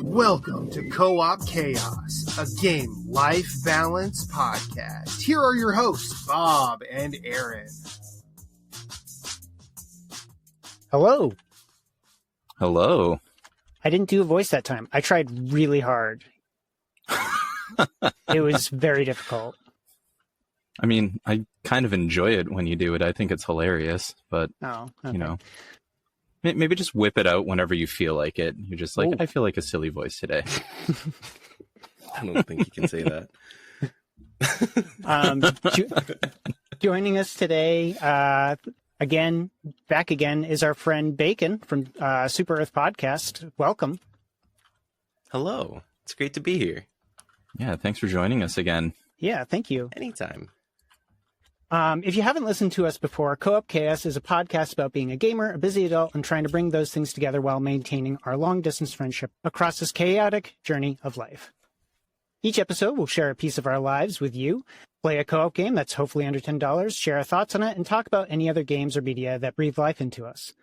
Welcome to Co-op Chaos, a game life balance podcast. Here are your hosts, Bob and Aaron. Hello. Hello. I didn't do a voice that time. I tried really hard. It was very difficult. I mean, I kind of enjoy it when you do it. I think it's hilarious, but, you know, maybe just whip it out whenever you feel like it. You're just like, I feel like a silly voice today. I don't think you can say that. Joining us today, back again, is our friend Bacon from Super Earth Podcast. Welcome. Hello. It's great to be here. Yeah, thanks for joining us again. Yeah, thank you. Anytime. If you haven't listened to us before, Co-op Chaos is a podcast about being a gamer, a busy adult, and trying to bring those things together while maintaining our long-distance friendship across this chaotic journey of life. Each episode, we'll share a piece of our lives with you, play a co-op game that's hopefully under $10, share our thoughts on it, and talk about any other games or media that breathe life into us.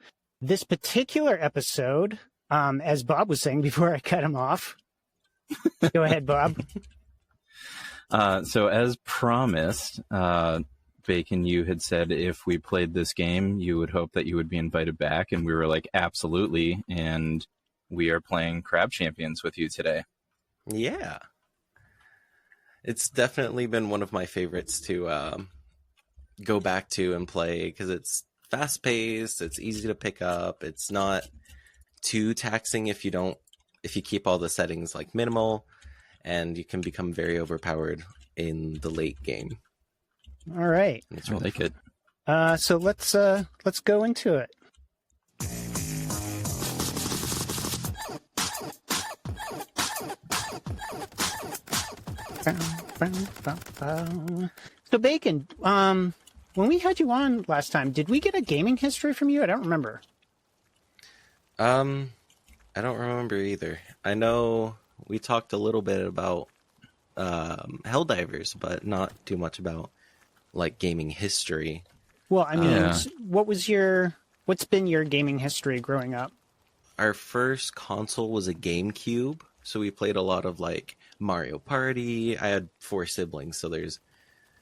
This particular episode, as Bob was saying before I cut him off. Go ahead, Bob. So as promised, Bacon, you had said if we played this game, you would hope that you would be invited back. And we were like, absolutely. And we are playing Crab Champions with you today. Yeah. It's definitely been one of my favorites to go back to and play because it's fast-paced, it's easy to pick up, it's not too taxing if you keep all the settings like minimal, and you can become very overpowered in the late game. All right. I like it. So let's go into it. So Bacon, when we had you on last time, did we get a gaming history from you? I don't remember. I don't remember either. I know we talked a little bit about Helldivers, but not too much about like gaming history. Well, I mean, what's been your gaming history growing up? Our first console was a GameCube, so we played a lot of like Mario Party. I had 4 siblings, so there's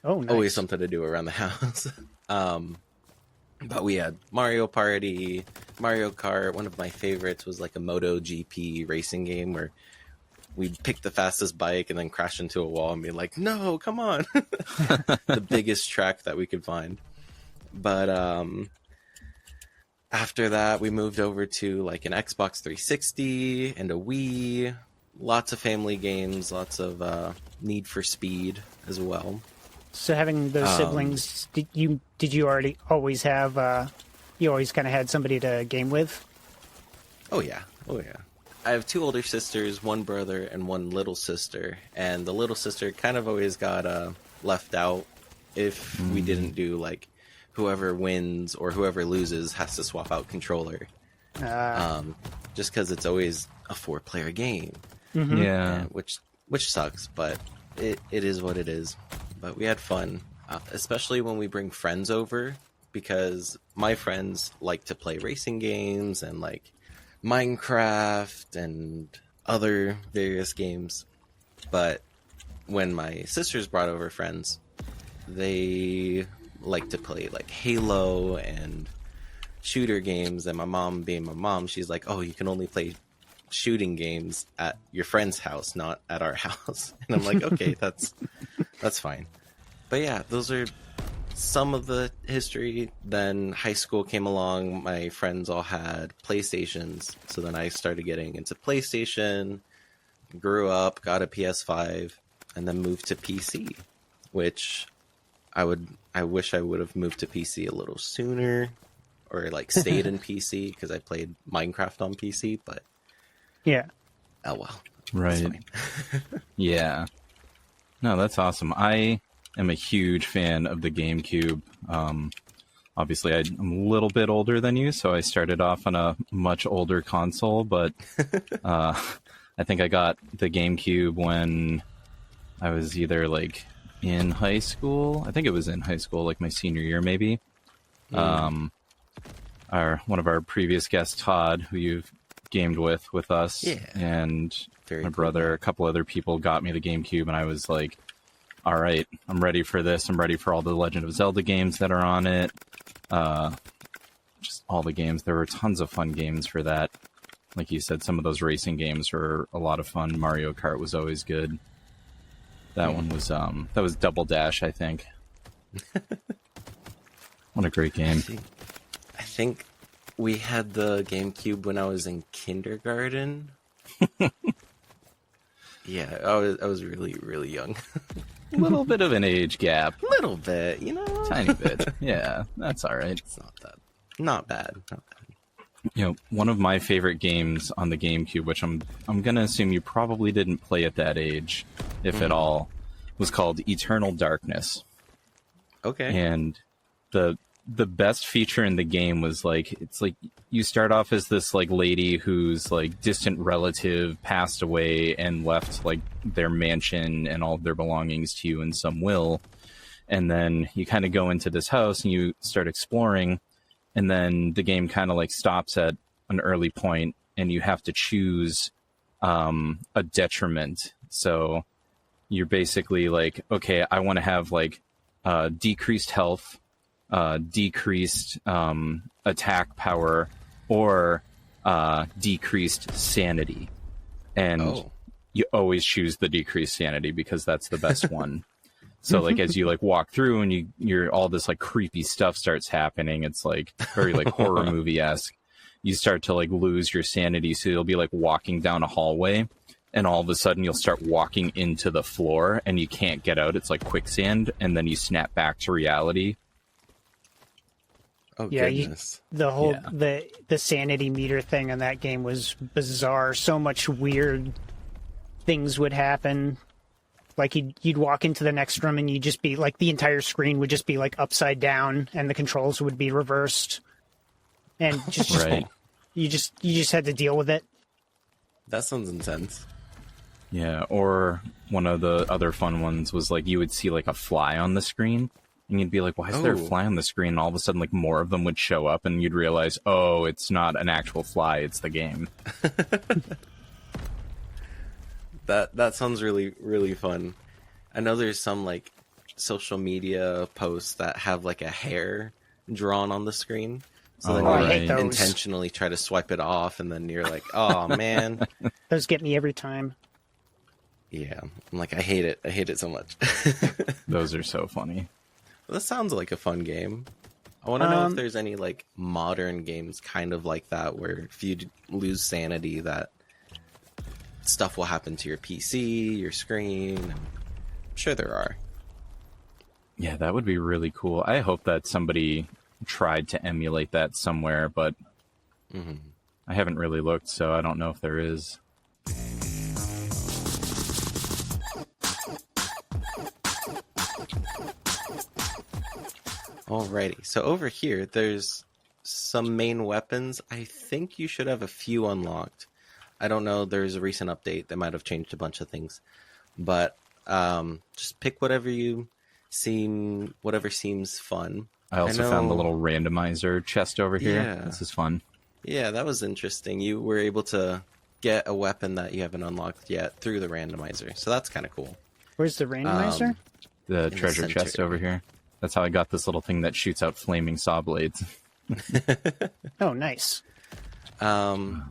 always something to do around the house. But we had Mario Party, Mario Kart. One of my favorites was like a MotoGP racing game where we'd pick the fastest bike and then crash into a wall and be like, no, come on. The biggest track that we could find. But after that, we moved over to like an Xbox 360 and a Wii. Lots of family games, lots of Need for Speed as well. So having those siblings, did you always have, you always kind of had somebody to game with? Oh, yeah. I have 2 older sisters, 1 brother, and 1 little sister. And the little sister kind of always got left out if we didn't do, like, whoever wins or whoever loses has to swap out controller. Just because it's always a 4-player game. Mm-hmm. Yeah. Which sucks, but it is what it is. But we had fun, especially when we bring friends over, because my friends like to play racing games and, like, Minecraft and other various games. But when my sisters brought over friends, they like to play like Halo and shooter games. And my mom, being my mom, she's like, oh, you can only play shooting games at your friend's house, not at our house. And I'm like, okay, that's fine. But yeah, those are some of the history. Then high school came along. My friends all had PlayStations. So then I started getting into PlayStation, grew up, got a PS5, and then moved to PC, which I wish I would have moved to PC a little sooner, or like stayed in PC because I played Minecraft on PC, but yeah. Oh well. Right. Yeah. No, that's awesome. I am a huge fan of the GameCube. Obviously, I'm a little bit older than you, so I started off on a much older console, but I think I got the GameCube when I was either like in high school. I think it was in high school, like my senior year maybe. One of our previous guests, Todd, who you've gamed with us. Yeah. And Very my cool. brother, a couple other people got me the GameCube, and I was like, all right, I'm ready for this. I'm ready for all the Legend of Zelda games that are on it. Just all the games. There were tons of fun games for that. Like you said, some of those racing games were a lot of fun. Mario Kart was always good. That one was that was Double Dash, I think. What a great game. I think we had the GameCube when I was in kindergarten. Yeah, I was really, really young. A little bit of an age gap. Little bit, you know? Tiny bit. Yeah, that's all right. It's not that. Not bad. Not bad. You know, one of my favorite games on the GameCube, which I'm going to assume you probably didn't play at that age, if at all, was called Eternal Darkness. Okay. And the best feature in the game was like, it's like you start off as this like lady whose like distant relative passed away and left like their mansion and all of their belongings to you in some will. And then you kind of go into this house and you start exploring, and then the game kind of like stops at an early point and you have to choose a detriment. So you're basically like, okay, I want to have like decreased health, decreased attack power, or decreased sanity. And you always choose the decreased sanity because that's the best one. So like as you like walk through and you're all this like creepy stuff starts happening, it's like very like horror movie-esque. You start to like lose your sanity, so you'll be like walking down a hallway and all of a sudden you'll start walking into the floor and you can't get out. It's like quicksand, and then you snap back to reality. Oh, Yeah, goodness. the whole the sanity meter thing on that game was bizarre. So much weird things would happen. Like you'd walk into the next room and you'd just be like, the entire screen would just be like upside down and the controls would be reversed. And just Right. you just had to deal with it. That sounds intense. Yeah, or one of the other fun ones was like you would see like a fly on the screen and you'd be like, why is there a fly on the screen? And all of a sudden like more of them would show up and you'd realize, oh, it's not an actual fly, it's the game. That sounds really, really fun. I know there's some like social media posts that have like a hair drawn on the screen. So then I you hate those. intentionally try to swipe it off, and then you're like, oh man. Those get me every time. Yeah. I'm like, I hate it. I hate it so much. Those are so funny. That sounds like a fun game. I want to know if there's any like modern games kind of like that, where if you lose sanity, that stuff will happen to your PC, your screen. I'm sure there are. Yeah, that would be really cool. I hope that somebody tried to emulate that somewhere, but I haven't really looked, so I don't know if there is. Alrighty, so over here, there's some main weapons. I think you should have a few unlocked. I don't know, there's a recent update that might have changed a bunch of things. But just pick whatever seems fun. I also found the little randomizer chest over here. Yeah. This is fun. Yeah, that was interesting. You were able to get a weapon that you haven't unlocked yet through the randomizer, so that's kind of cool. Where's the randomizer? The the treasure chest center. over here. That's how I got this little thing that shoots out flaming saw blades. Oh, nice. And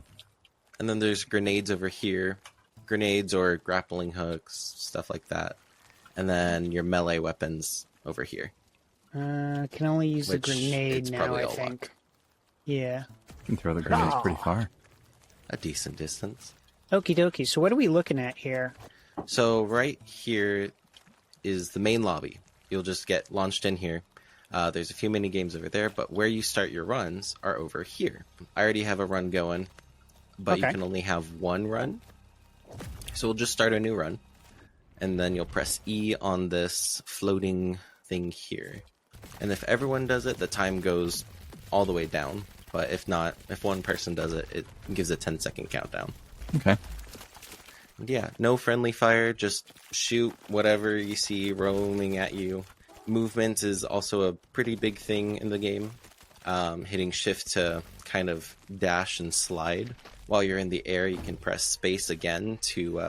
then there's grenades over here. Grenades or grappling hooks, stuff like that. And then your melee weapons over here. Can only use the Which grenade it's now, probably I all think. locked. Yeah. You can throw the grenades pretty far. A decent distance. Okie dokie. So what are we looking at here? So right here is the main lobby. You'll just get launched in here. There's a few mini games over there, but where you start your runs are over here. I already have a run going, but you Okay. can only have one run. So we'll just start a new run, and then you'll press E on this floating thing here. And if everyone does it, the time goes all the way down. But if not, if one person does it, it gives a 10-second countdown. Okay. And yeah, no friendly fire, just shoot whatever you see roaming at you. Movement is also a pretty big thing in the game. Hitting shift to kind of dash and slide. While you're in the air, you can press space again to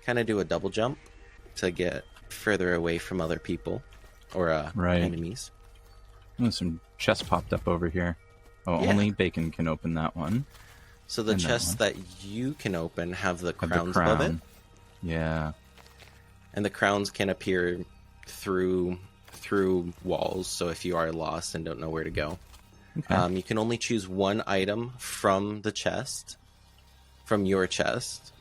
kind of do a double jump to get further away from other people or enemies. Oh, some chests popped up over here. Oh, yeah. Only Bacon can open that one. So the chests that you can open have the crowns above it. Yeah. And the crowns can appear through walls, so if you are lost and don't know where to go. Okay. You can only choose one item from the chest, from your chest.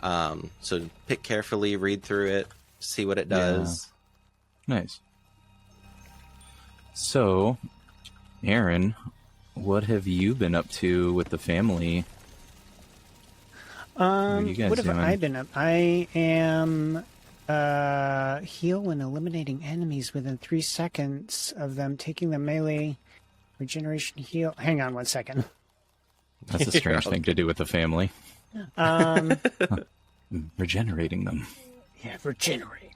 So pick carefully, read through it, see what it does. Yeah. Nice. So, Aaron, what have you been up to with the family? What have I been up? I am heal when eliminating enemies within 3 seconds of them taking the melee regeneration heal. Hang on 1 second. That's a strange thing to do with the family. Regenerating them. Yeah, regenerate.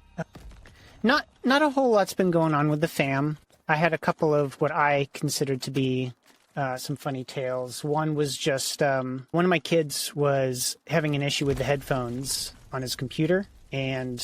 Not a whole lot's been going on with the fam. I had a couple of what I considered to be some funny tales. One was just one of my kids was having an issue with the headphones on his computer, and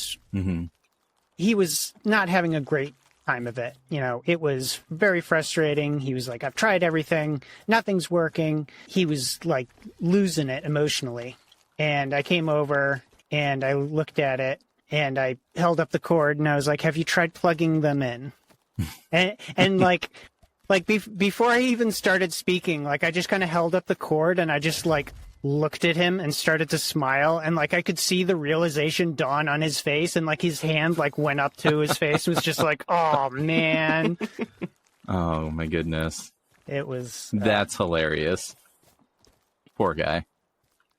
he was not having a great time of it. You know, it was very frustrating. He was like, I've tried everything. Nothing's working. He was like losing it emotionally. And I came over and I looked at it and I held up the cord and I was like, have you tried plugging them in? and before I even started speaking, like I just kind of held up the cord and I just like looked at him and started to smile, and like I could see the realization dawn on his face, and like his hand like went up to his face and was just like, oh man. Oh my goodness. It was that's hilarious. Poor guy.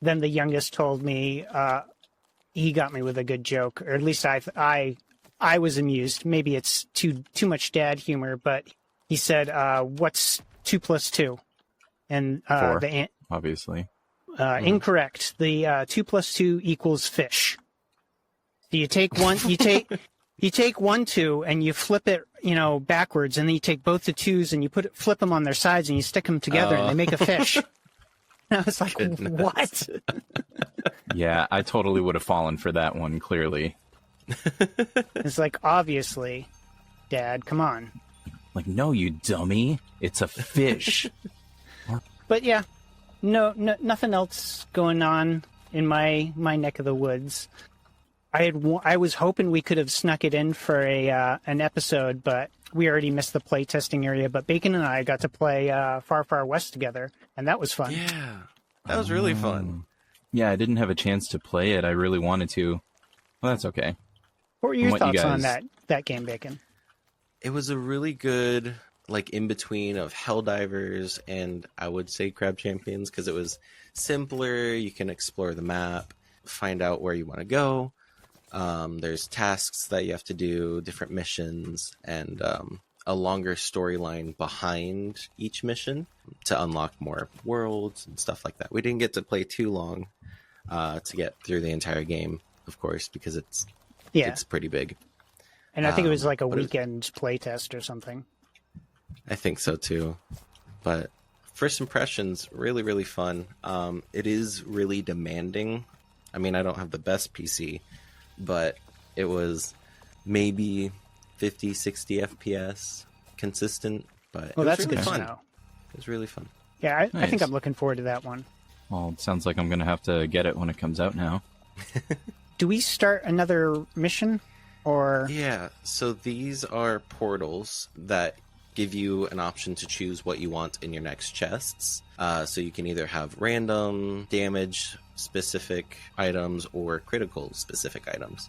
Then the youngest told me he got me with a good joke, or at least I was amused. Maybe it's too much dad humor, but he said, what's 2 + 2? And 4, obviously. Incorrect. The 2 + 2 equals fish. So you take one, you take 1 2 and you flip it, backwards, and then you take both the 2s and you flip them on their sides and you stick them together and they make a fish. And I was like, goodness. What? Yeah, I totally would have fallen for that one, clearly. It's like, obviously, Dad, come on. Like, no, you dummy. It's a fish. But yeah, no, nothing else going on in my neck of the woods. I was hoping we could have snuck it in for an episode, but we already missed the playtesting area. But Bacon and I got to play Far Far West together, and that was fun. Yeah, that was really fun. Yeah, I didn't have a chance to play it. I really wanted to. Well, that's okay. What were your thoughts on that game, Bacon? It was a really good, like, in-between of Helldivers and, I would say, Crab Champions, because it was simpler. You can explore the map, find out where you want to go. There's tasks that you have to do, different missions, and a longer storyline behind each mission to unlock more worlds and stuff like that. We didn't get to play too long to get through the entire game, of course, because it's pretty big. And I think it was like a weekend playtest or something. I think so too. But first impressions, really, really fun. It is really demanding. I mean, I don't have the best PC, but it was maybe 50, 60 FPS consistent. But well, that's really good fun. To know. It was really fun. Yeah, Nice. I think I'm looking forward to that one. Well, it sounds like I'm going to have to get it when it comes out now. Do we start another mission? Or yeah, so these are portals that give you an option to choose what you want in your next chests. So you can either have random damage specific items or critical specific items.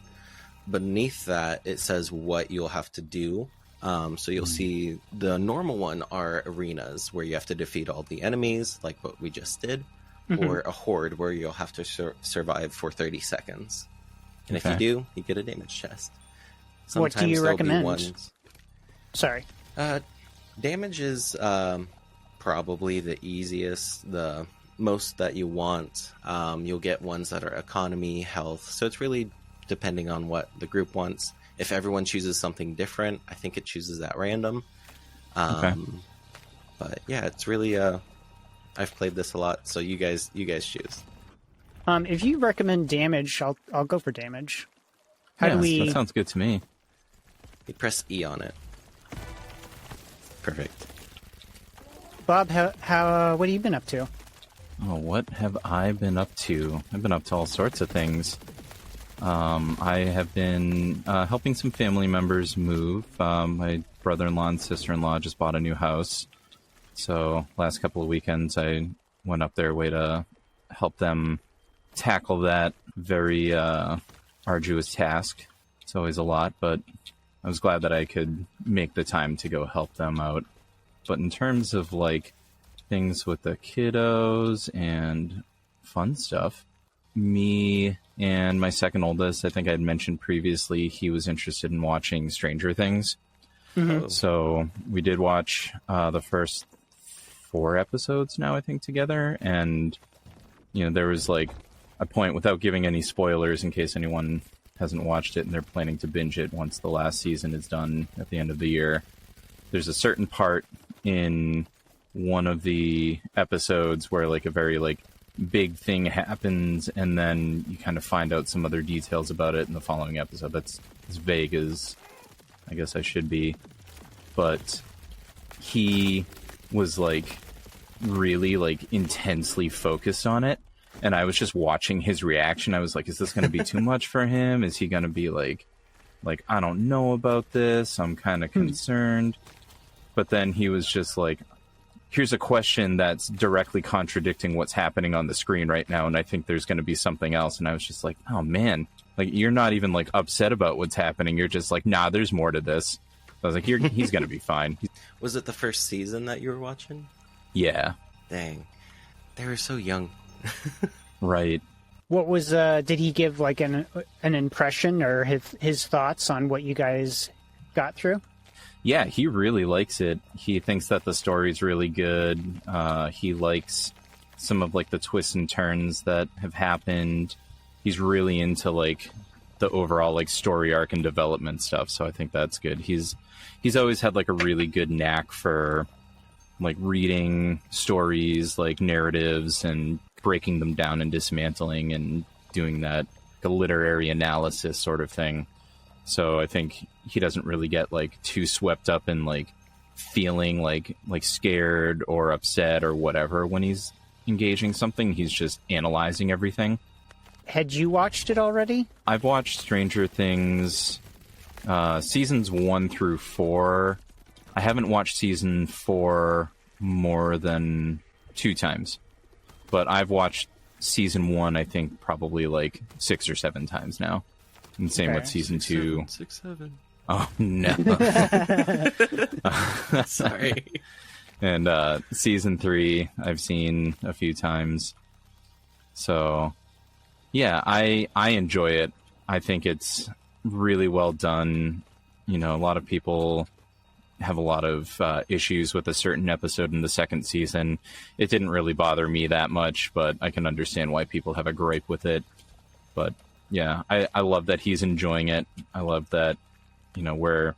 Beneath that, it says what you'll have to do. So you'll see the normal one are arenas where you have to defeat all the enemies, like what we just did, or a horde where you'll have to survive for 30 seconds. And if you do, you get a damage chest. Sometimes what do you recommend? Sorry. Damage is probably the easiest, the most that you want. You'll get ones that are economy, health. So it's really depending on what the group wants. If everyone chooses something different, I think it chooses at random. Okay. But yeah, it's really I've played this a lot, so you guys choose. If you recommend damage, I'll go for damage. How do we? That sounds good to me. You press E on it. Perfect. Bob, how what have you been up to? Oh, what have I been up to? I've been up to all sorts of things. I have been helping some family members move. My brother-in-law and sister-in-law just bought a new house. So last couple of weekends, I went up their way to help them tackle that very arduous task. It's always a lot, but I was glad that I could make the time to go help them out. But in terms of, like, things with the kiddos and fun stuff, me and my second oldest, I think I'd mentioned previously, he was interested in watching Stranger Things. Mm-hmm. So we did watch the first 4 episodes now, I think, together. And, you know, there was, like, a point, without giving any spoilers in case anyone hasn't watched it and they're planning to binge it once the last season is done at the end of the year. There's a certain part in one of the episodes where, like, a very, like, big thing happens, and then you kind of find out some other details about it in the following episode. That's as vague as I guess I should be. But he was, like, really, like, intensely focused on it, and I was just watching his reaction. I was like, is this going to be too much for him? Is he going to be like, I don't know about this, I'm kind of concerned. But then he was just like, here's a question that's directly contradicting what's happening on the screen right now, and I think there's going to be something else. And I was just like, oh man, like, you're not even, like, upset about what's happening. You're just like, nah, there's more to this. I was like, he's going to be fine. Was it the first season that you were watching? Yeah. Dang. They were so young. Right. What was? Did he give, like, an impression or his thoughts on what you guys got through? Yeah, he really likes it. He thinks that the story's really good. He likes some of, like, the twists and turns that have happened. He's really into, like, the overall, like, story arc and development stuff. So I think that's good. He's always had, like, a really good knack for, like, reading stories, like, narratives, and breaking them down and dismantling and doing that, like, a literary analysis sort of thing. So I think he doesn't really get, like, too swept up in, like, feeling like scared or upset or whatever when he's engaging something. He's just analyzing everything. Had you watched it already? I've watched Stranger Things seasons 1 through 4. I haven't watched season 4 more than 2 times. But I've watched season 1, I think, probably, like, 6 or 7 times now. And same with season 2. 6, 7. Oh, no. Sorry. And season 3, I've seen a few times. So, yeah, I enjoy it. I think it's really well done. You know, a lot of people have a lot of issues with a certain episode in the second season. It didn't really bother me that much, but I can understand why people have a gripe with it. But yeah, I love that he's enjoying it. I love that, you know, we're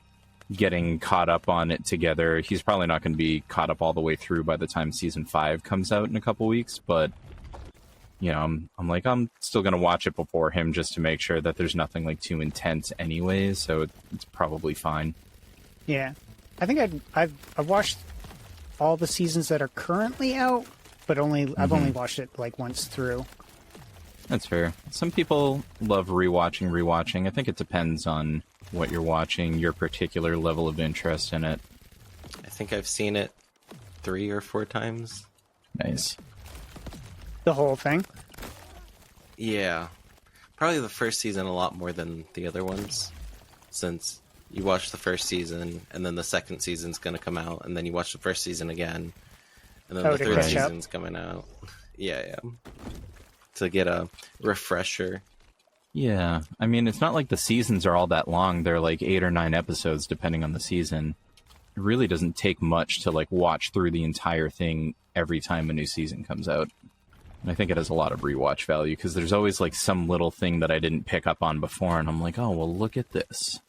getting caught up on it together. He's probably not going to be caught up all the way through by the time season 5 comes out in a couple weeks, but, you know, I'm still going to watch it before him just to make sure that there's nothing, like, too intense anyways, so it's probably fine. Yeah. I think I've watched all the seasons that are currently out, but I've only watched it, like, once through. That's fair. Some people love rewatching. I think it depends on what you're watching, your particular level of interest in it. I think I've seen it 3 or 4 times. Nice. The whole thing? Yeah. Probably the first season a lot more than the other ones, since you watch the first season, and then the second season's going to come out, and then you watch the first season again, and then the third season's coming out. Yeah. To get a refresher. Yeah, I mean, it's not like the seasons are all that long. They're like 8 or 9 episodes, depending on the season. It really doesn't take much to, like, watch through the entire thing every time a new season comes out. And I think it has a lot of rewatch value, because there's always, like, some little thing that I didn't pick up on before, and I'm like, oh, well, look at this.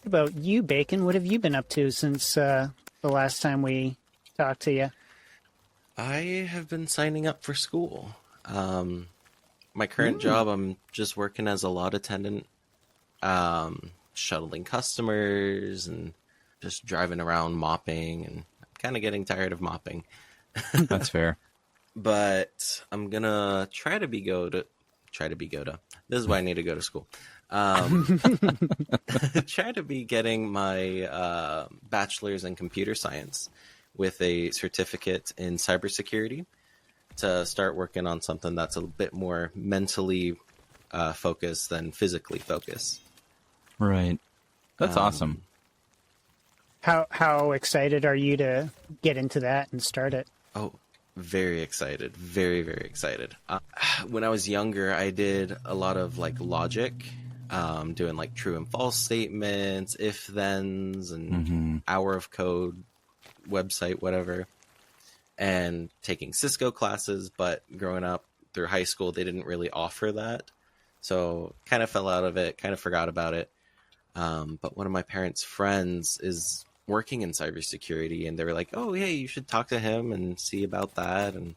What about you, Bacon? What have you been up to since the last time we talked to you? I have been signing up for school. My current job, I'm just working as a lot attendant, shuttling customers and just driving around mopping, and I'm kind of getting tired of mopping. That's fair. But I'm gonna try to be go to. This is why I need to go to school. Try to be getting my bachelor's in computer science with a certificate in cybersecurity to start working on something that's a bit more mentally focused than physically focused. Right. That's awesome. How excited are you to get into that and start it? Oh, very excited. Very, very excited. When I was younger, I did a lot of like logic, doing like true and false statements, if-thens, and hour of code, website, whatever, and taking Cisco classes. But growing up through high school, they didn't really offer that. So kind of fell out of it, kind of forgot about it. But one of my parents' friends is working in cybersecurity, and they were like, oh, hey, you should talk to him and see about that and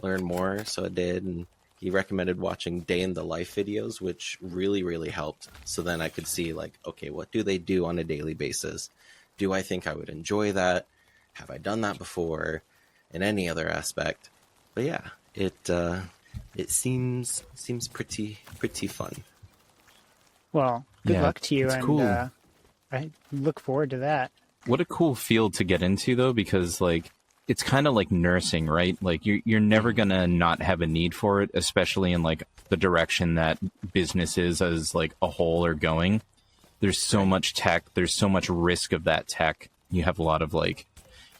learn more. So I did, and he recommended watching day in the life videos, which really, really helped. So then I could see like, okay, what do they do on a daily basis? Do I think I would enjoy that? Have I done that before in any other aspect? But yeah, it seems pretty fun. Well, good luck to you, it's and cool. I look forward to that. What a cool field to get into, though, because like it's kind of like nursing, right? Like you're never gonna not have a need for it, especially in like the direction that businesses as like a whole are going. There's so much tech. There's so much risk of that tech. You have a lot of like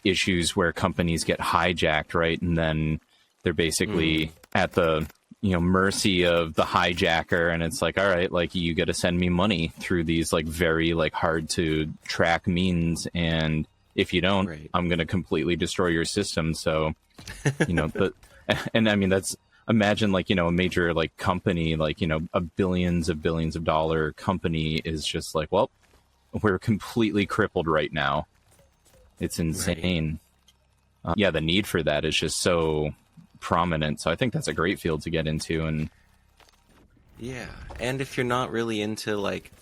issues where companies get hijacked, right? And then they're basically at the mercy of the hijacker, and it's like, all right, like you got to send me money through these like very like hard to track means, and if you don't, I'm going to completely destroy your system. So, and I mean that's imagine like a major like company like a billions of dollar company is just like, well, we're completely crippled right now. It's insane. Yeah, the need for that is just so prominent. So I think that's a great field to get into. And yeah, and if you're not really into like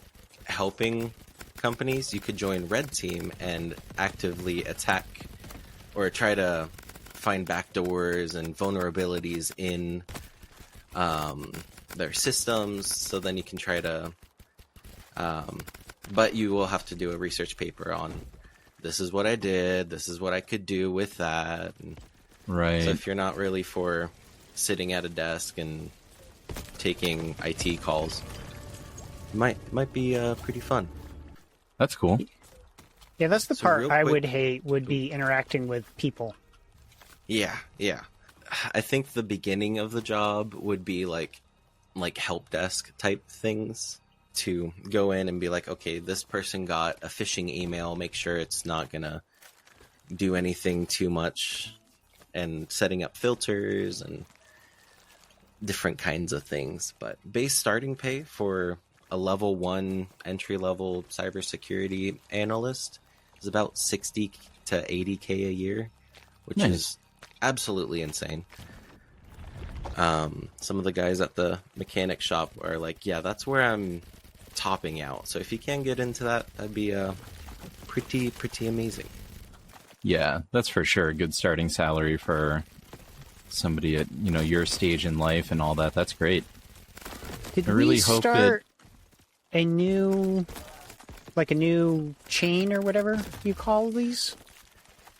helping companies, you could join Red Team and actively attack or try to find backdoors and vulnerabilities in their systems. So then you can try to but you will have to do a research paper on this is what I did, this is what I could do with that. And right. so if you're not really for sitting at a desk and taking IT calls, it might be pretty fun. That's cool. Yeah, that's the So part real I quick- would hate, would be interacting with people. Yeah. I think the beginning of the job would be like help desk type things, to go in and be like, okay, this person got a phishing email, make sure it's not gonna do anything too much, and setting up filters and different kinds of things. But base starting pay for a level 1 entry level cybersecurity analyst is about 60 to 80K a year, which Nice. is absolutely insane. Some of the guys at the mechanic shop are like, yeah, that's where I'm topping out. So if you can get into that, that'd be pretty amazing. Yeah, that's for sure a good starting salary for somebody at your stage in life and all that. That's great. Did I really we hope start a new chain or whatever you call these?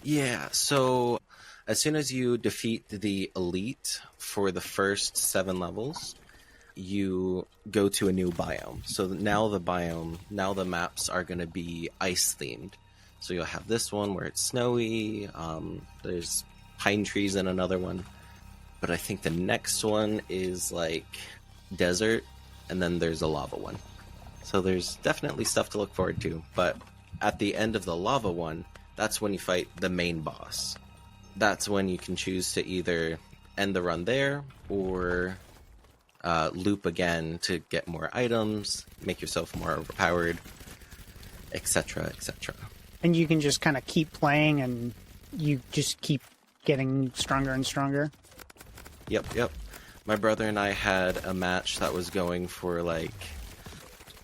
Yeah, so as soon as you defeat the elite for the first 7 levels, you go to a new biome. So now the maps are going to be ice themed. So you'll have this one where it's snowy, there's pine trees in another one. But I think the next one is like desert, and then there's a lava one. So there's definitely stuff to look forward to. But at the end of the lava one, that's when you fight the main boss. That's when you can choose to either end the run there or loop again to get more items, make yourself more overpowered, etc., etc. And you can just kind of keep playing, and you just keep getting stronger and stronger. Yep. My brother and I had a match that was going for like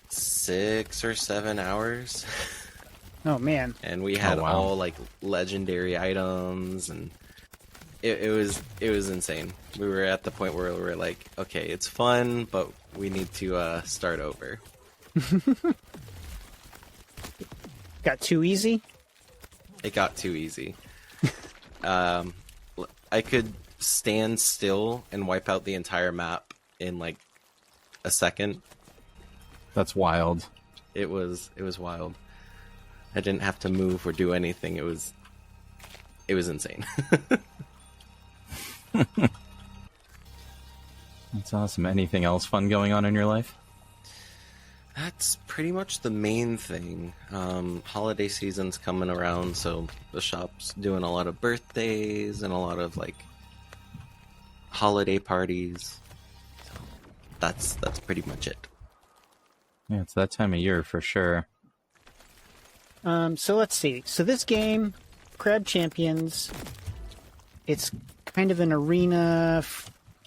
6 or 7 hours. Oh man! And we had all like legendary items, and it was insane. We were at the point where we were like, okay, it's fun, but we need to start over. Got too easy? It got too easy. I could stand still and wipe out the entire map in like a second. That's wild. It was wild. I didn't have to move or do anything. It was insane. That's awesome. Anything else fun going on in your life? That's pretty much the main thing. Holiday season's coming around, so the shop's doing a lot of birthdays and a lot of like holiday parties. So that's pretty much it. Yeah, it's that time of year for sure. So let's see. So this game, Crab Champions, it's kind of an arena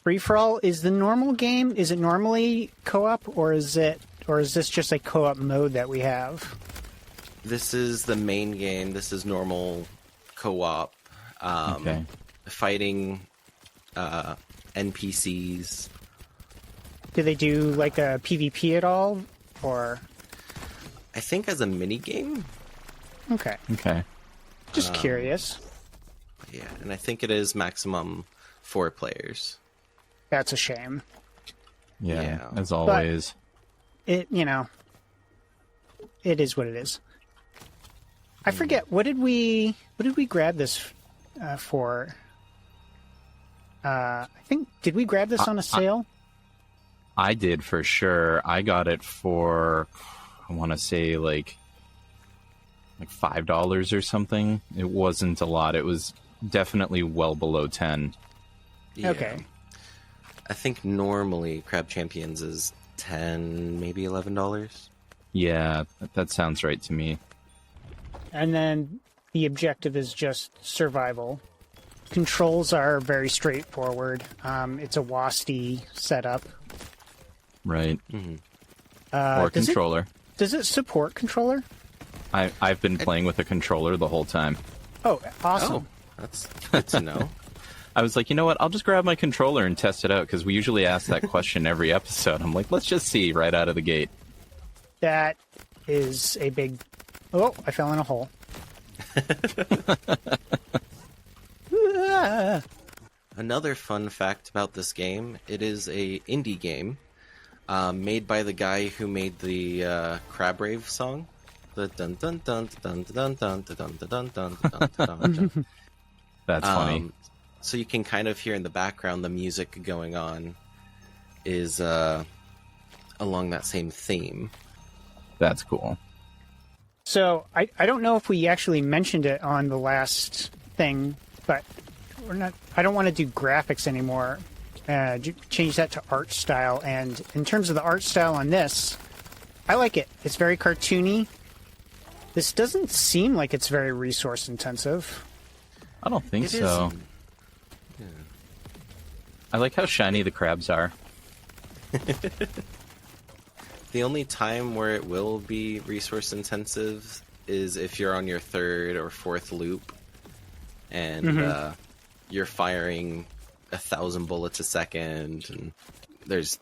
free-for-all. Is the normal game, is it normally co-op, or is this just a co-op mode that we have? This is the main game. This is normal co-op. Okay. Fighting NPCs. Do they do like a PvP at all, or? I think as a mini game. Okay. Just curious. Yeah, and I think it is maximum 4 players. That's a shame. Yeah. As always. It is what it is. I forget, what did we grab this for? I think, did we grab this on a sale? I did for sure. I got it for, I want to say like $5 or something. It wasn't a lot. It was definitely well below 10. Yeah. Okay. I think normally Crab Champions is $10, maybe $11. Yeah, that sounds right to me. And then the objective is just survival. Controls are very straightforward. It's a WASD setup. Right. Mm-hmm. Or controller. Does it support controller? I've been playing with a controller the whole time. Oh, awesome. Oh, that's good to know. I was like, you know what? I'll just grab my controller and test it out, because we usually ask that question every episode. I'm like, let's just see right out of the gate. That is a big... Oh, I fell in a hole. Another fun fact about this game, it is a indie game made by the guy who made the Crab Rave song. The dun dun dun dun dun dun dun dun dun dun dun. That's funny. So you can kind of hear in the background the music going on is along that same theme. That's cool. So I don't know if we actually mentioned it on the last thing, but I don't want to do graphics anymore. Change that to art style. And in terms of the art style on this, I like it. It's very cartoony. This doesn't seem like it's very resource intensive. I don't think It so. is. Yeah. I like how shiny the crabs are. The only time where it will be resource intensive is if you're on your 3rd or 4th loop and you're firing 1,000 bullets a second and there's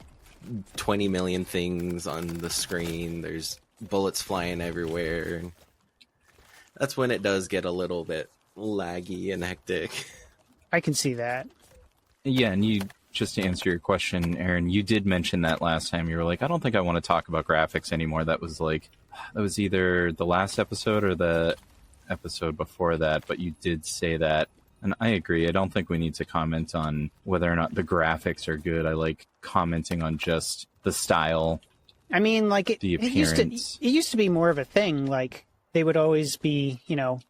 20 million things on the screen. There's bullets flying everywhere. That's when it does get a little bit laggy and hectic. I can see that. Yeah, and you, just to answer your question, Aaron, you did mention that last time. You were like, I don't think I want to talk about graphics anymore. That was either the last episode or the episode before that, but you did say that. And I agree. I don't think we need to comment on whether or not the graphics are good. I like commenting on just the style. I mean, like the appearance. It used to be more of a thing. Like they would always be,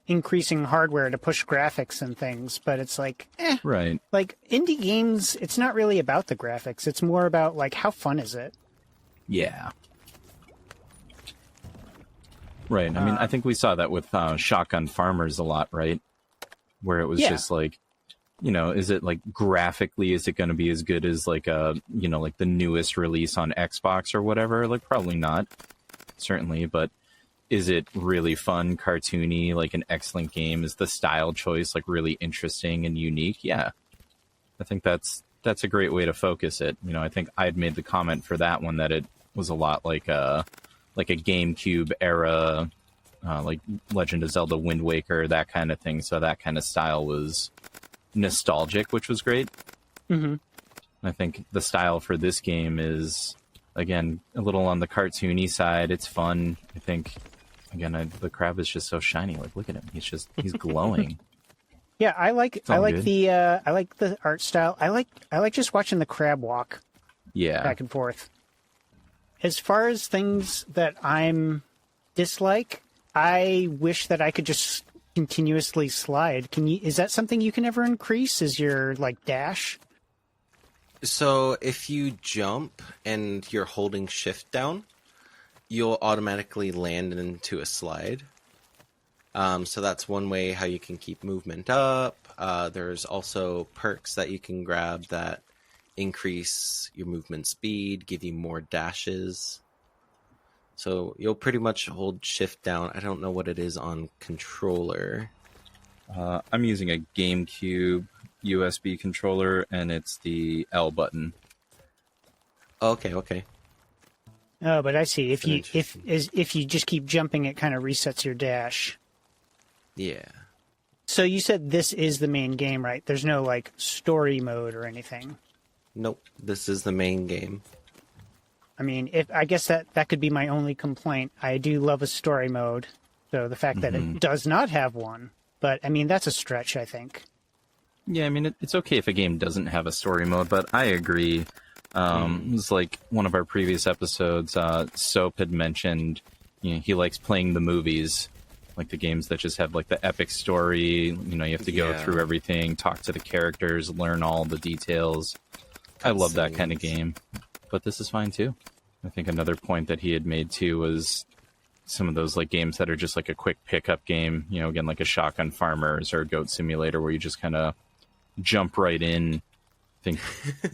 increasing hardware to push graphics and things. But it's like, right. Like indie games, it's not really about the graphics. It's more about like how fun is it? Yeah. Right. I mean, I think we saw that with Shotgun Farmers a lot, right? Where it was just like is it like graphically, is it going to be as good as like like the newest release on Xbox or whatever? Like probably not, certainly, but is it really fun, cartoony, like an excellent game? Is the style choice like really interesting and unique? Yeah. I think that's a great way to focus it. I think I'd made the comment for that one that it was a lot like a GameCube era, like Legend of Zelda Wind Waker, that kind of thing. So that kind of style was nostalgic, which was great. Mm-hmm. I think the style for this game is, again, a little on the cartoony side. It's fun. I think, again, the crab is just so shiny. Like, look at him. He's glowing. Yeah, I like the art style. I like just watching the crab walk. Yeah. Back and forth. As far as things that I'm dislike, I wish that I could just continuously slide. Is that something you can ever increase? Is your like dash? So if you jump and you're holding shift down, you'll automatically land into a slide. So that's one way how you can keep movement up. There's also perks that you can grab that increase your movement speed, give you more dashes. So you'll pretty much hold shift down. I don't know what it is on controller. I'm using a GameCube USB controller, and it's the L button. Okay. Oh, but I see. If you just keep jumping, it kind of resets your dash. Yeah. So you said this is the main game, right? There's no like story mode or anything. Nope. This is the main game. I mean, I guess that could be my only complaint. I do love a story mode, so the fact that it does not have one, but I mean that's a stretch, I think. Yeah, I mean it's okay if a game doesn't have a story mode, but I agree. It was like one of our previous episodes. Soap had mentioned, he likes playing the movies, like the games that just have like the epic story. You have to go through everything, talk to the characters, learn all the details. I love that kind of game, but this is fine too. I think another point that he had made too was some of those like games that are just like a quick pickup game, again, like a Shotgun Farmers or Goat Simulator, where you just kind of jump right in. I think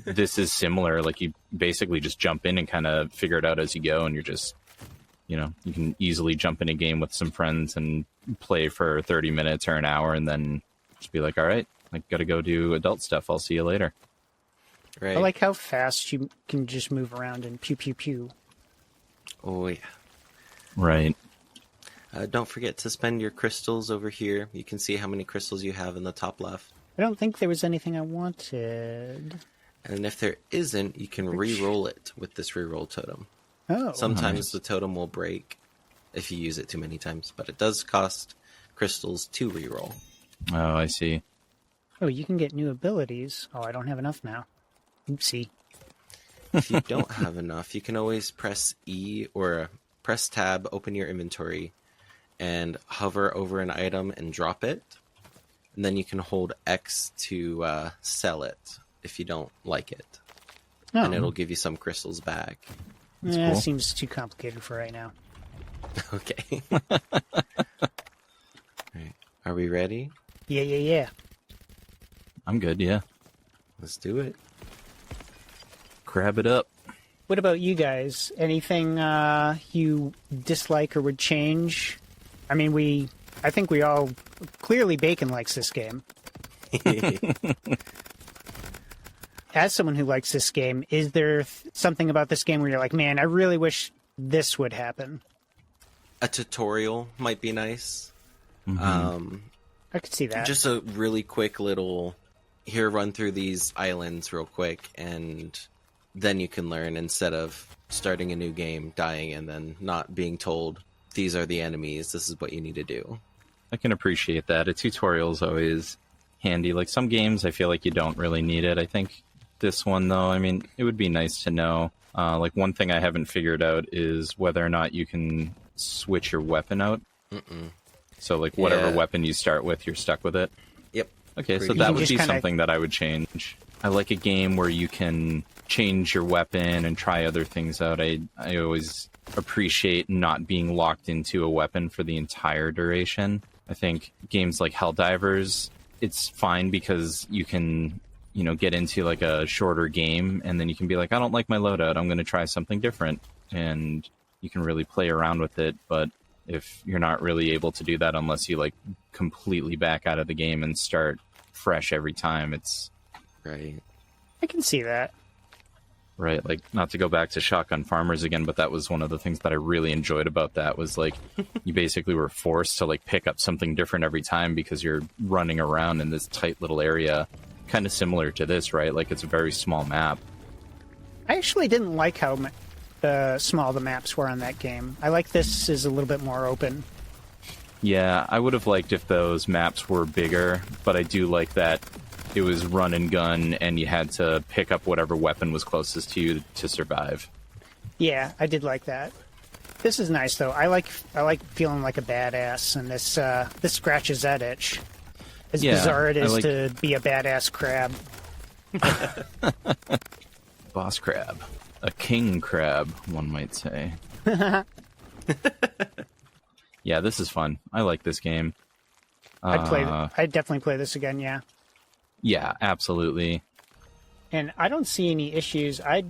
this is similar. Like you basically just jump in and kind of figure it out as you go, and you're just, you can easily jump in a game with some friends and play for 30 minutes or an hour, and then just be like, all right, I got to go do adult stuff. I'll see you later. Right. I like how fast you can just move around and pew pew pew. Oh yeah. Right. Don't forget to spend your crystals over here. You can see how many crystals you have in the top left. I don't think there was anything I wanted. And if there isn't, you can re-roll it with this re-roll totem. Oh. Sometimes the totem will break if you use it too many times, but it does cost crystals to re-roll. Oh, I see. Oh, you can get new abilities. Oh, I don't have enough now. Oopsie. If you don't have enough, you can always press E or press tab, open your inventory, and hover over an item and drop it. And then you can hold X to sell it if you don't like it. Oh. And it'll give you some crystals back. Yeah, cool. It seems too complicated for right now. Okay. Right. Are we ready? Yeah. I'm good, yeah. Let's do it. Grab it up. What about you guys? Anything you dislike or would change? I mean, I think we all clearly Bacon likes this game. As someone who likes this game, is there something about this game where you're like, man, I really wish this would happen? A tutorial might be nice. I could see that. Just a really quick little, here, run through these islands real quick, and then you can learn instead of starting a new game, dying, and then not being told, these are the enemies, this is what you need to do. I can appreciate that. A tutorial is always handy. Like some games, I feel like you don't really need it. I think this one, though, I mean, it would be nice to know. Like one thing I haven't figured out is whether or not you can switch your weapon out. So like whatever weapon you start with, you're stuck with it. Yep. Okay, so that would be something that I would change. I like a game where you can change your weapon and try other things out. I always appreciate not being locked into a weapon for the entire duration. I think games like Helldivers it's fine because you can, get into like a shorter game, and then you can be like, I don't like my loadout, I'm going to try something different, and you can really play around with it. But if you're not really able to do that unless you like completely back out of the game and start fresh every time, it's Right. I can see that. right. Like, not to go back to Shotgun Farmers again, but that was one of the things that I really enjoyed about that was like you basically were forced to like pick up something different every time because you're running around in this tight little area, kind of similar to this, right? Like, it's a very small map. I actually didn't like how small the maps were on that game. I like this is a little bit more open. Yeah, I would have liked if those maps were bigger, but I do like that it was run and gun, and you had to pick up whatever weapon was closest to you to survive. Yeah, I did like that. This is nice though. I like feeling like a badass, and this scratches that itch. As bizarre it is to be a badass crab. Boss crab. A king crab, one might say. Yeah, this is fun. I like this game. I'd definitely play this again, yeah. Yeah, absolutely. And I don't see any issues. I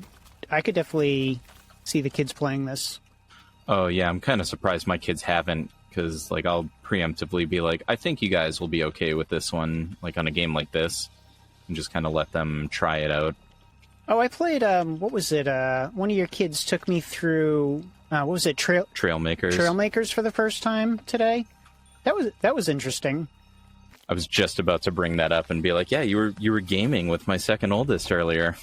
could definitely see the kids playing this. Oh, yeah, I'm kind of surprised my kids haven't, because like I'll preemptively be like, I think you guys will be okay with this one, like on a game like this, and just kind of let them try it out. Oh, I played, what was it? One of your kids took me through, what was it? Trailmakers for the first time today. That was interesting. I was just about to bring that up and be like, yeah, you were gaming with my second oldest earlier.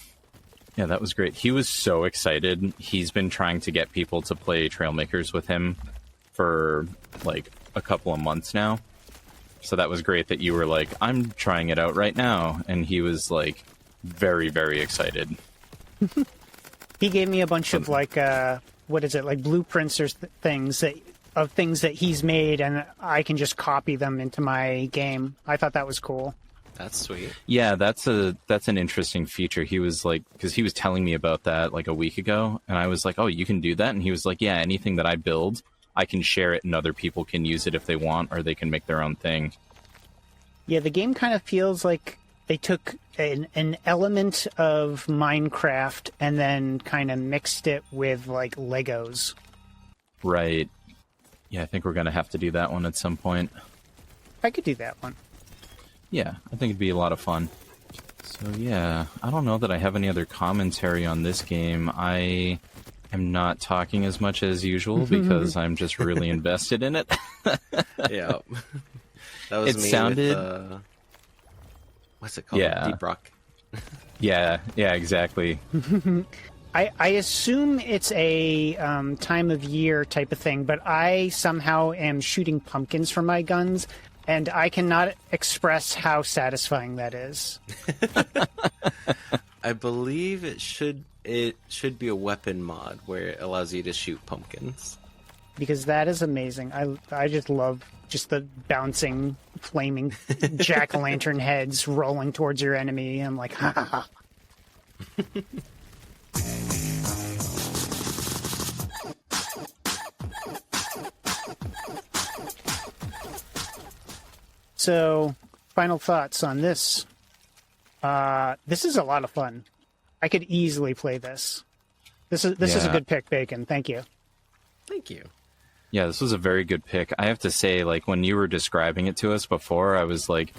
Yeah, that was great. He was so excited. He's been trying to get people to play Trailmakers with him for like a couple of months now. So that was great that you were like, I'm trying it out right now. And he was like very, very excited. He gave me a bunch of like, what is it? Like blueprints or things that he's made, and I can just copy them into my game. I thought that was cool. That's sweet. Yeah, that's an interesting feature. He was like, because he was telling me about that like a week ago, and I was like, oh, you can do that? And he was like, yeah, anything that I build, I can share it, and other people can use it if they want, or they can make their own thing. Yeah, the game kind of feels like they took an element of Minecraft and then kind of mixed it with like Legos. Right. Yeah, I think we're going to have to do that one at some point. I could do that one. Yeah, I think it'd be a lot of fun. So yeah, I don't know that I have any other commentary on this game. I am not talking as much as usual because I'm just really invested in it. Yeah. That was me with, what's it called? Yeah. Deep Rock. Yeah, exactly. I assume it's a time of year type of thing, but I somehow am shooting pumpkins from my guns, and I cannot express how satisfying that is. I believe it should be a weapon mod where it allows you to shoot pumpkins. Because that is amazing. I just love just the bouncing, flaming jack-o'-lantern heads rolling towards your enemy. I'm like, ha ha ha. So, final thoughts on this. This is a lot of fun. I could easily play this. This is a good pick, Bacon. Thank you. Thank you. Yeah, this was a very good pick. I have to say, like, when you were describing it to us before, I was like,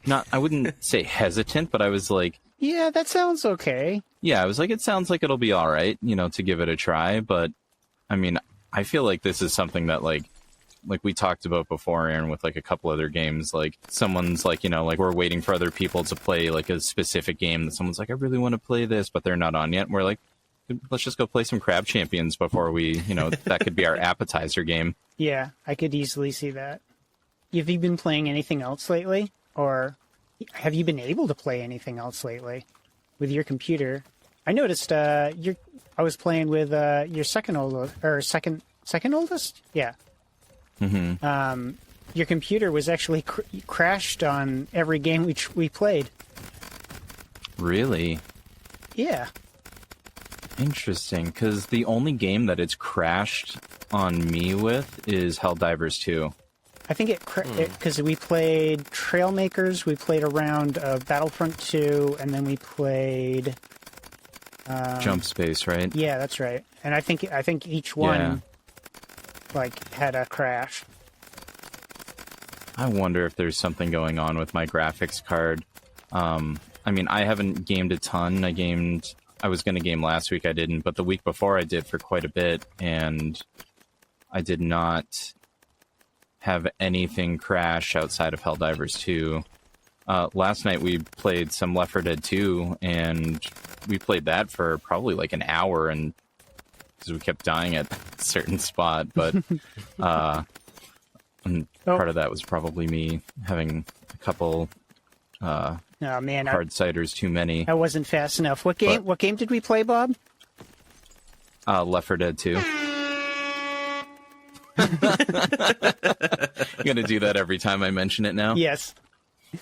I wouldn't say hesitant, but I was like, yeah, that sounds okay. Yeah, I was like, it sounds like it'll be all right, to give it a try. But, I mean, I feel like this is something that, like we talked about before, Aaron, with, like, a couple other games. Like, someone's, like, like, we're waiting for other people to play, like, a specific game that someone's like, I really want to play this, but they're not on yet. And we're like, let's just go play some Crab Champions before we, that could be our appetizer game. Yeah, I could easily see that. Have you been playing anything else lately? Or have you been able to play anything else lately with your computer? I noticed I was playing with your second oldest? Yeah. Mm-hmm. Your computer was actually crashed on every game we played. Really? Yeah. Interesting, because the only game that it's crashed on me with is Helldivers 2. I think because we played Trailmakers, we played a round of Battlefront 2, and then we played Jump Space, right? Yeah, that's right. And I think each one had a crash. I wonder if there's something going on with my graphics card. I mean, I haven't gamed a ton. I was going to game last week, I didn't, but the week before I did for quite a bit, and I did not have anything crash outside of Helldivers 2. Last night we played some Left 4 Dead 2, and we played that for probably like an hour, and because we kept dying at a certain spot, but and part of that was probably me having a couple oh man, hard ciders too many. I wasn't fast enough. What game did we play, Bob? Left 4 Dead 2. You're gonna do that every time I mention it now? Yes.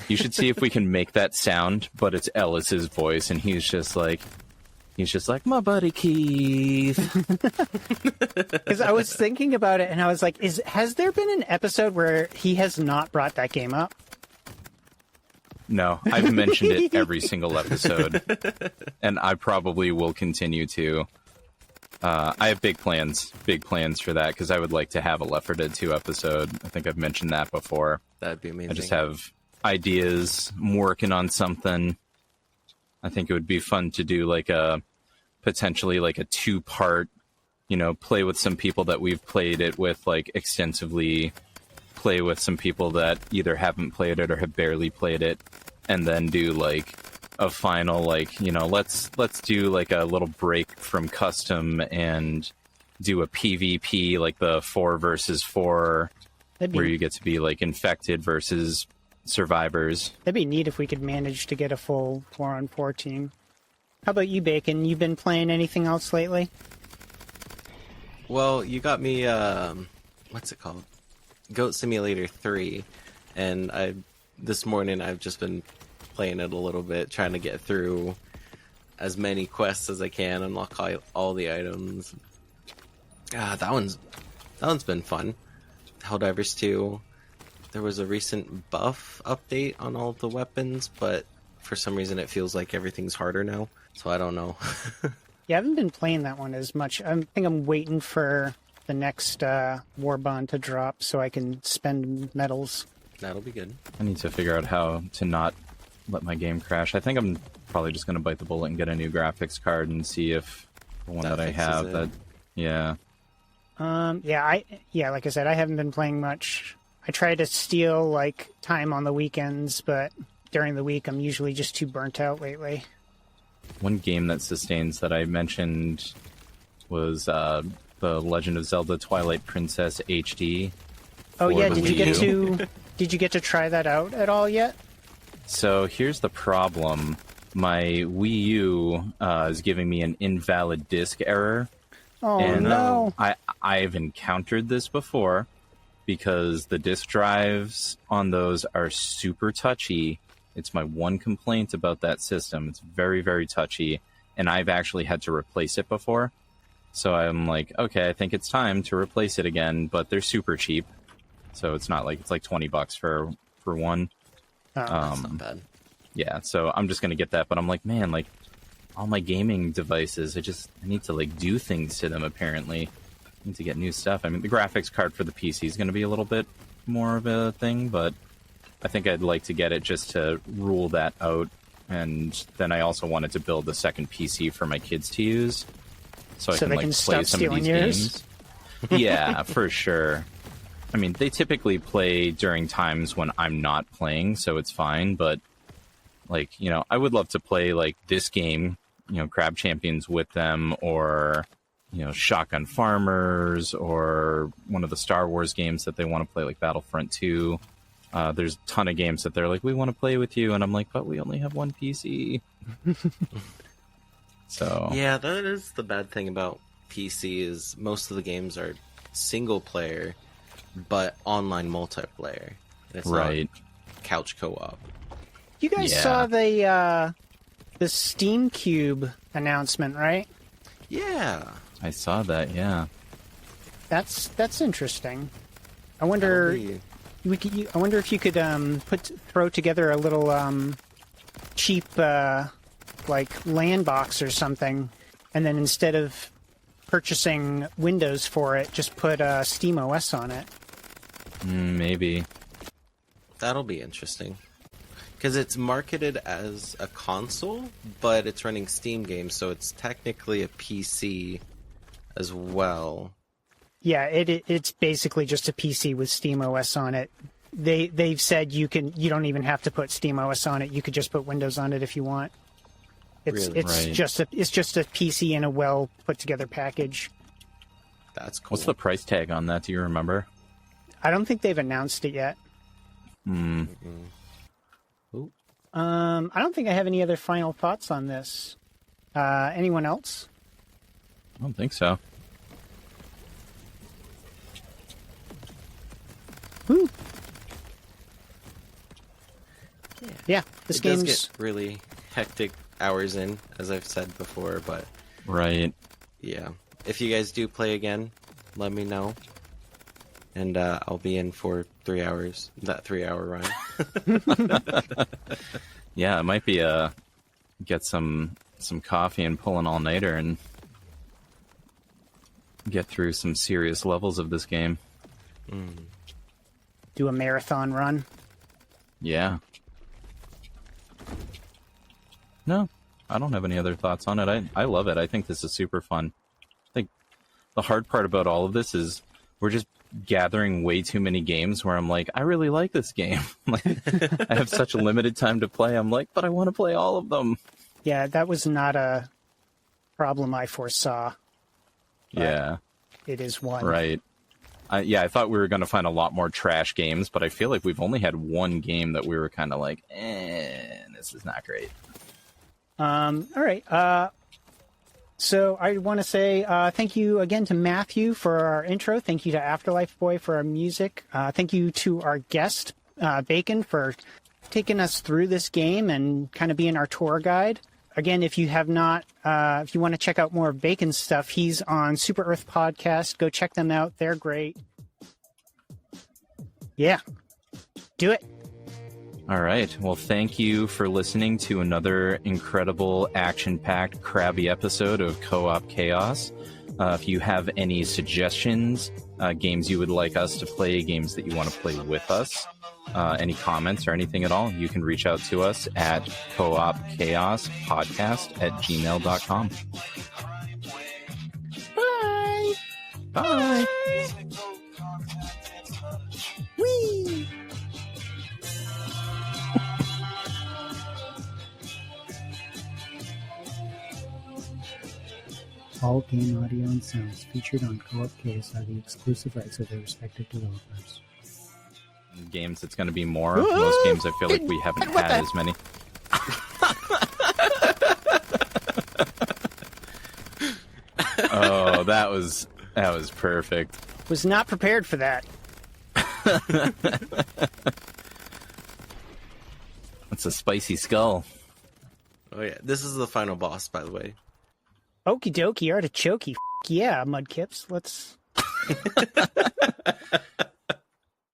You should see if we can make that sound, but it's Ellis's voice, and he's just like, my buddy Keith. Because I was thinking about it, and I was like, has there been an episode where he has not brought that game up? No, I've mentioned it every single episode, and I probably will continue to. I have big plans for that, because I would like to have a Left 4 Dead 2 episode. I think I've mentioned that before. That'd be amazing. I just have ideas. I'm working on something. I think it would be fun to do potentially a 2-part, play with some people that we've played it with extensively, play with some people that either haven't played it or have barely played it, and then do a final let's do a little break from custom and do a PvP, the 4 versus 4, where you get to be infected versus survivors. That'd be neat if we could manage to get a full 4-on-4 team. How about you, Bacon? You been playing anything else lately? Well, you got me, what's it called? Goat Simulator 3, and this morning I've just been playing it a little bit, trying to get through as many quests as I can, unlock all the items. That one's been fun. Helldivers 2, there was a recent buff update on all the weapons, but for some reason it feels like everything's harder now, so I don't know. Yeah, I haven't been playing that one as much. I think I'm waiting for the next war bond to drop so I can spend medals. That'll be good. I need to figure out how to not let my game crash. I think I'm probably just going to bite the bullet and get a new graphics card and see if the one that I have it. that, yeah. Like I said, I haven't been playing much. I try to steal time on the weekends, but during the week I'm usually just too burnt out lately. One game that sustains that I mentioned was The Legend of Zelda Twilight Princess HD. Oh yeah, did you get to try that out at all yet? So here's the problem. My Wii U is giving me an invalid disk error. Oh, and, no. I've encountered this before because the disk drives on those are super touchy. It's my one complaint about that system. It's very, very touchy, and I've actually had to replace it before. So I'm like, okay, I think it's time to replace it again, but they're super cheap. So it's not it's $20 for one. That's not bad. Yeah, so I'm just gonna get that, but I'm like, man, all my gaming devices, I need to do things to them. Apparently, I need to get new stuff. I mean, the graphics card for the PC is gonna be a little bit more of a thing, but I think I'd like to get it just to rule that out. And then I also wanted to build a second PC for my kids to use, so I can they play can some stop of these stealing yours? games. Yeah, for sure. I mean, they typically play during times when I'm not playing, so it's fine. But I would love to play this game, Crab Champions with them, or Shotgun Farmers, or one of the Star Wars games that they want to play, like Battlefront 2. There's a ton of games that they're like, we want to play with you, and I'm like, but we only have one PC. So yeah, that is the bad thing about PC is most of the games are single player, but online multiplayer. And it's right, not couch co-op. You guys saw the Steam Cube announcement, right? Yeah, I saw that. Yeah, that's interesting. I wonder. I wonder if you could throw together a little cheap like land box or something, and then instead of purchasing Windows for it, just put Steam OS on it. Maybe. That'll be interesting. Because it's marketed as a console, but it's running Steam games, so it's technically a PC as well. Yeah, it's basically just a PC with Steam OS on it. They've said you don't even have to put Steam OS on it. You could just put Windows on it if you want. It's Right. just a PC in a well put together package. That's cool. What's the price tag on that? Do you remember? I don't think they've announced it yet. Hmm. I don't think I have any other final thoughts on this. Anyone else? I don't think so. Woo. Yeah, this It does game's get really hectic hours in, as I've said before, but Right. yeah. If you guys do play again, let me know. And I'll be in for 3 hours, that 3-hour run. Yeah, it might be get some coffee and pull an all-nighter and get through some serious levels of this game. do a marathon run. Yeah. No, I don't have any other thoughts on it. I love it. I think this is super fun. I think the hard part about all of this is we're just gathering way too many games where I'm like, I really like this game. Like, I have such a limited time to play. I'm like, but I want to play all of them. Yeah, that was not a problem I foresaw. Yeah, It is one. right. I thought we were going to find a lot more trash games, but I feel like we've only had one game that we were kind of like, this is not great. All right. So I want to say thank you again to Matthew for our intro. Thank you to Afterlife Boy for our music. Thank you to our guest, Bacon, for taking us through this game and kind of being our tour guide. Again, if you have not, if you want to check out more of Bacon's stuff, he's on Super Earth Podcast. Go check them out. They're great. Yeah. Do it. All right. Well, thank you for listening to another incredible, action-packed, crabby episode of Co-op Chaos. If you have any suggestions, games you would like us to play, games that you want to play with us, any comments or anything at all, you can reach out to us at coopchaospodcast@gmail.com. Bye. Bye. Whee! All game audio and sounds featured on Co-op Chaos are the exclusive rights of their respective developers. Games, it's going to be more. Most games, I feel like we haven't had as many. Oh, that was perfect. Was not prepared for that. It's a spicy skull. Oh yeah, this is the final boss, by the way. Okie dokie, artichoke. Yeah, Mudkips. Let's.